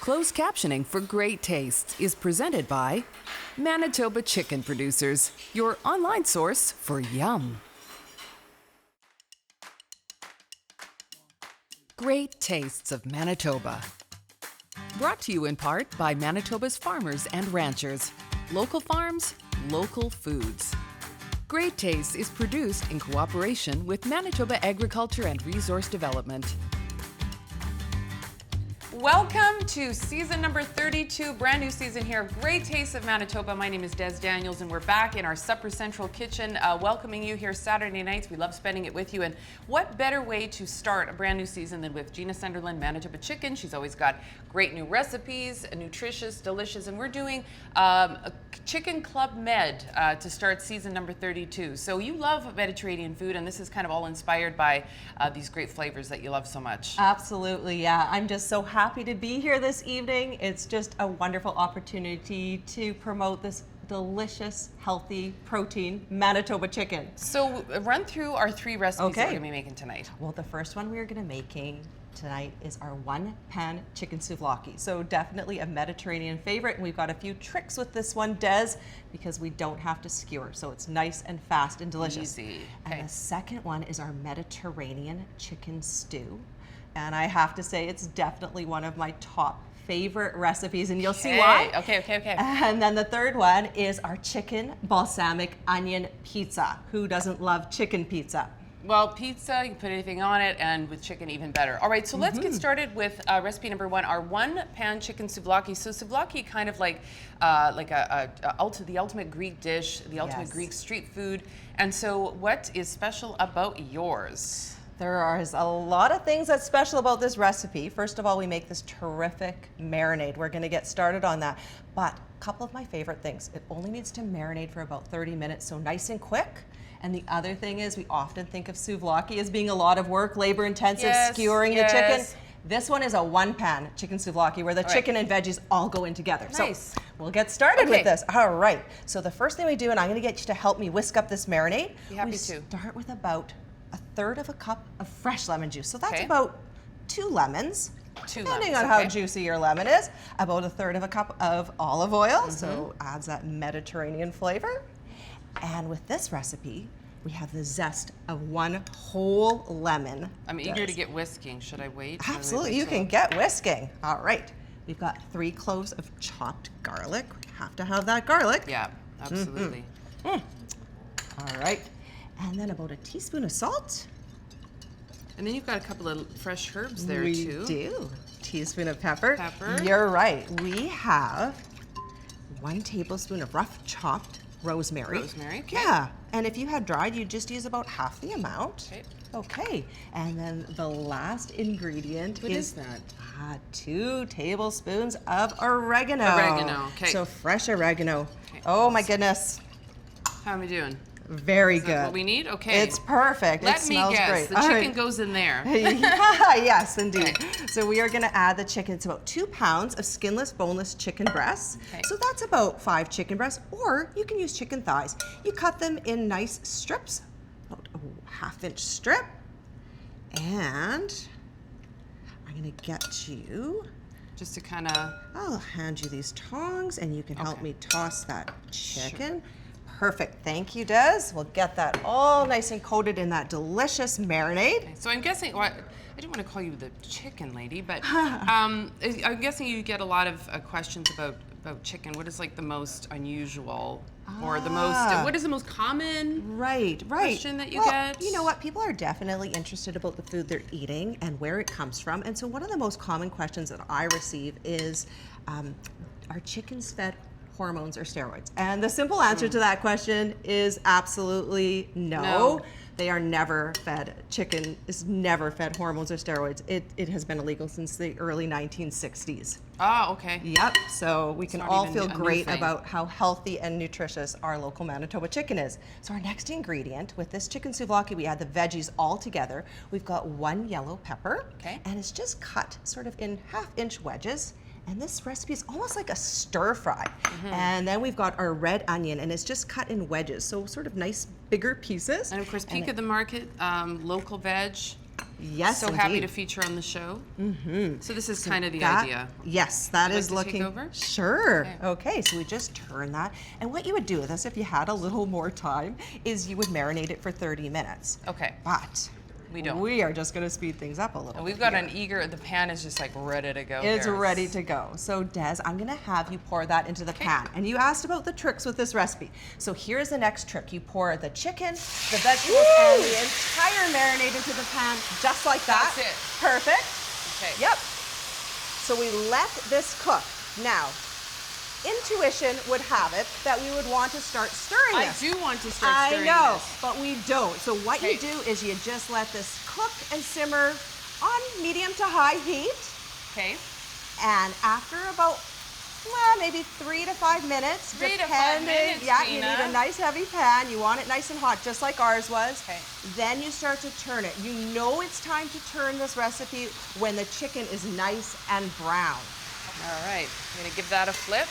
Closed captioning for great taste is presented by Manitoba Chicken Producers, your online source for yum. Great Tastes of Manitoba. Brought to you in part by Manitoba's farmers and ranchers. Local farms, local foods. Great Tastes is produced in cooperation with Manitoba Agriculture and Resource Development. Welcome to season number 32, brand new season here of Great Tastes of Manitoba. My name is Des Daniels and we're back in our Supper Central kitchen welcoming you here Saturday nights. We love spending it with you, and what better way to start a brand new season than with Gina Sunderland, Manitoba Chicken. She's always got great new recipes, nutritious, delicious, and we're doing a Chicken Club Med to start season number 32. So you love Mediterranean food, and this is kind of all inspired by these great flavors that you love so much. Absolutely, yeah. I'm just so happy to be here this evening. It's just a wonderful opportunity to promote this delicious, healthy, protein Manitoba chicken. So run through our three recipes that we're going to be making tonight. Well, the first one we're going to be making tonight is our One Pan Chicken Souvlaki. So definitely a Mediterranean favorite, and we've got a few tricks with this one, Des, because we don't have to skewer, so it's nice and fast and delicious. Easy. And the second one is our Mediterranean chicken stew. And I have to say, it's definitely one of my top favorite recipes, and you'll see why. Okay. And then the third one is our chicken balsamic onion pizza. Who doesn't love chicken pizza? Well, pizza, you can put anything on it, and with chicken, even better. All right, so let's get started with recipe number one, our One Pan Chicken Souvlaki. So souvlaki, kind of like the ultimate Greek dish, the ultimate Greek street food. And so what is special about yours? There is a lot of things that's special about this recipe. First of all, we make this terrific marinade. We're gonna get started on that. But a couple of my favorite things. It only needs to marinate for about 30 minutes, so nice and quick. And the other thing is, we often think of souvlaki as being a lot of work, labor intensive, skewering the chicken. This one is a one pan chicken souvlaki where the chicken and veggies all go in together. Nice. So we'll get started with this. All right. So the first thing we do, and I'm gonna get you to help me whisk up this marinade. Be happy we to. Start with about 1/3 of a cup of fresh lemon juice. So that's about 2 lemons. Depending on how juicy your lemon is. About 1/3 of a cup of olive oil. So adds that Mediterranean flavor. And with this recipe, we have the zest of 1 whole lemon. I'm eager to get whisking. Should I wait? Absolutely, you can get whisking. All right, we've got 3 cloves of chopped garlic. We have to have that garlic. Yeah, absolutely. All right, and then about a teaspoon of salt. And then you've got a couple of fresh herbs there too. We do. Teaspoon of pepper. Pepper. You're right. We have 1 tablespoon of rough chopped rosemary. Rosemary, okay. Yeah, and if you had dried, you'd just use about half the amount. Okay. Okay, and then the last ingredient is that? 2 tablespoons of oregano. Oregano, okay. So fresh oregano. Okay. Oh my goodness. How am I doing? Very good. What we need? Okay. It's perfect. Let it smells me guess. great. The All chicken right. goes in there. Yes, indeed. So we are going to add the chicken. It's about 2 pounds of skinless, boneless chicken breasts. Okay. So that's about 5 chicken breasts, or you can use chicken thighs. You cut them in nice strips, about a 1/2-inch strip. And I'm going to get you. Just to kind of. I'll hand you these tongs, and you can help me toss that chicken. Perfect. Thank you, Des. We'll get that all nice and coated in that delicious marinade. Okay. So I'm guessing, well, I didn't want to call you the chicken lady, but I'm guessing you get a lot of questions about chicken. What is like the most unusual or the most, what is the most common question that you get? You know what? People are definitely interested about the food they're eating and where it comes from. And so one of the most common questions that I receive is, are chickens fed hormones or steroids? And the simple answer to that question is absolutely no. They are never fed. Chicken is never fed hormones or steroids. It has been illegal since the early 1960s. Oh, okay. Yep, so we can all feel great thing. about how healthy and nutritious our local Manitoba chicken is. So our next ingredient with this chicken souvlaki, we add the veggies all together. We've got 1 yellow pepper, and it's just cut sort of in 1/2-inch wedges. And this recipe is almost like a stir fry. And then we've got our red onion, and it's just cut in wedges, so sort of nice bigger pieces. And of course, peak of the market, local veg. Yes, So happy to indeed. feature on the show. So this is kind of the That- idea. Yes, that Would is you like to take looking. over? Sure. Okay, so we just turn that. And what you would do with this, if you had a little more time, is you would marinate it for 30 minutes. Okay. But We don't. we are just going to speed things up a little And bit. we've got here. the pan is just like ready to go. It's here. ready to go. So Des, I'm gonna have you pour that into the pan. And you asked about the tricks with this recipe. So here's the next trick. You pour the chicken, the vegetables, and the entire marinade into the pan, just like that. That's it. Perfect. Okay. Yep. So we let this cook. Now, intuition would have it that we would want to start stirring I this. do want to start I stirring know, this. but we don't. So what you Okay. do is you just let this cook and simmer on medium to high heat. Okay. And after about, well, maybe 3 to 5 minutes, 3 to 5 minutes, yeah, you Gina. need a nice heavy pan. You want it nice and hot, just like ours was. Okay. Then you start to turn it. You know it's time to turn this recipe when the chicken is nice and brown. All right. I'm gonna give that a flip.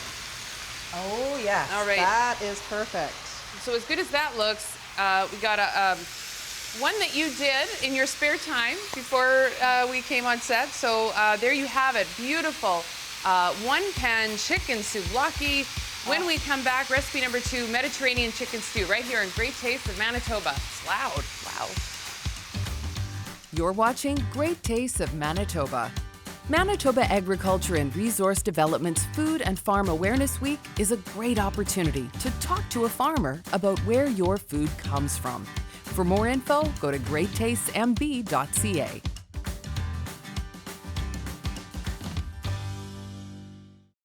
Oh, yes. All right. That is perfect. So as good as that looks, we got a one that you did in your spare time before we came on set. So there you have it, beautiful one pan chicken souvlaki. When we come back, recipe number 2, Mediterranean chicken stew, right here in Great Taste of Manitoba. It's loud, wow. You're watching Great Tastes of Manitoba. Manitoba Agriculture and Resource Development's Food and Farm Awareness Week is a great opportunity to talk to a farmer about where your food comes from. For more info, go to greattastesmb.ca.